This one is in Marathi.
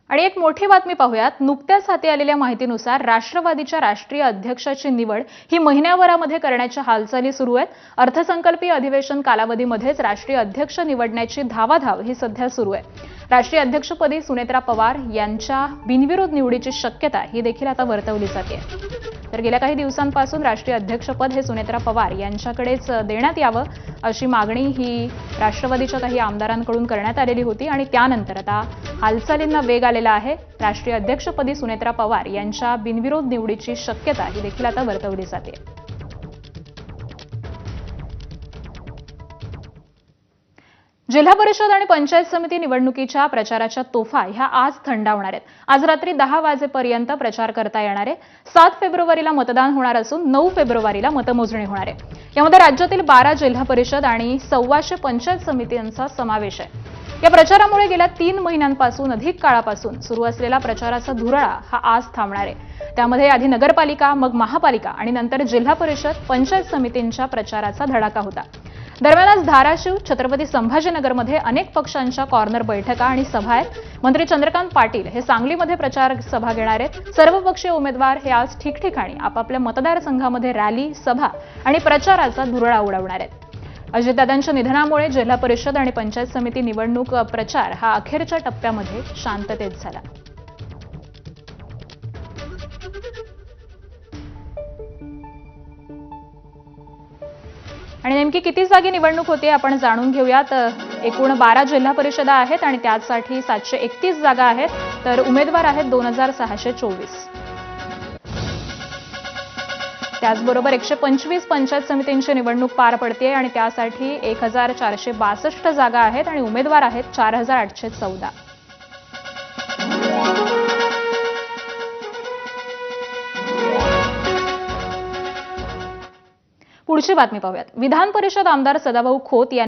आणि एक मोठी बातमी पाहूयात. नुकत्याच हाती आलेल्या माहितीनुसार राष्ट्रवादीच्या राष्ट्रीय अध्यक्षाची निवड ही महिन्याभरामध्ये करण्याच्या हालचाली सुरू आहेत. अर्थसंकल्पीय अधिवेशन कालावधीमध्येच राष्ट्रीय अध्यक्ष निवडण्याची धावाधाव ही सध्या सुरू आहे. राष्ट्रीय अध्यक्षपदी सुनेत्रा पवार यांच्या बिनविरोध निवडीची शक्यता ही देखील आता वर्तवली जाते. तर गेल्या काही दिवसांपासून राष्ट्रीय अध्यक्षपद हे सुनेत्रा पवार यांच्याकडेच देण्यात यावं अशी मागणी ही राष्ट्रवादीच्या काही आमदारांकडून करण्यात आलेली होती आणि त्यानंतर आता हालचालींना वेग आलेला आहे. राष्ट्रीय अध्यक्षपदी सुनेत्रा पवार यांच्या बिनविरोध निवडीची शक्यता ही देखील आता वर्तवली जाते. जिल्हा परिषद आणि पंचायत समिती निवडणुकीच्या प्रचाराच्या तोफा ह्या आज थंडावणार आहेत. आज रात्री 10 वाजेपर्यंत प्रचार करता येणार आहे. 7 फेब्रुवारीला मतदान होणार असून 9 फेब्रुवारीला मतमोजणी होणार आहे. यामध्ये राज्यातील 12 जिल्हा परिषद आणि 125 पंचायत समित्यांचा समावेश आहे. या प्रचारामुळे गेल्या 3 महिन्यांपासून अधिक काळापासून सुरू असलेला प्रचाराचा धुरळा हा आज थांबणार आहे. त्यामध्ये आधी नगरपालिका, मग महापालिका आणि नंतर जिल्हा परिषद पंचायत समितींच्या प्रचाराचा धडाका होता. दरम्यान आज धाराशिव, छत्रपती संभाजीनगरमध्ये अनेक पक्षांच्या कॉर्नर बैठका आणि सभा आहेत. मंत्री चंद्रकांत पाटील हे सांगलीमध्ये प्रचार सभा घेणार आहेत. सर्वपक्षीय उमेदवार हे आज ठिकठिकाणी आपापल्या मतदारसंघामध्ये रॅली, सभा आणि प्रचाराचा धुरळा उडवणार आहेत. अजितदादांच्या निधनामुळे जिल्हा परिषद आणि पंचायत समिती निवडणूक प्रचार हा अखेरच्या टप्प्यामध्ये शांततेत झाला. आणि नेमकी किती जागी निवडणूक होते आपण जाणून घेऊयात. एकूण 12 जिल्हा परिषदा आहेत आणि त्यासाठी 731 जागा आहेत. तर उमेदवार आहेत 2624. त्याचबरोबर 125 पंचायत समितींची निवडणूक पार पडते आणि त्यासाठी 1462 जागा आहेत आणि उमेदवार आहेत 4814. पुढची बातमी पाहूयात. विधान परिषद आमदार सदाभाऊ खोत यांनी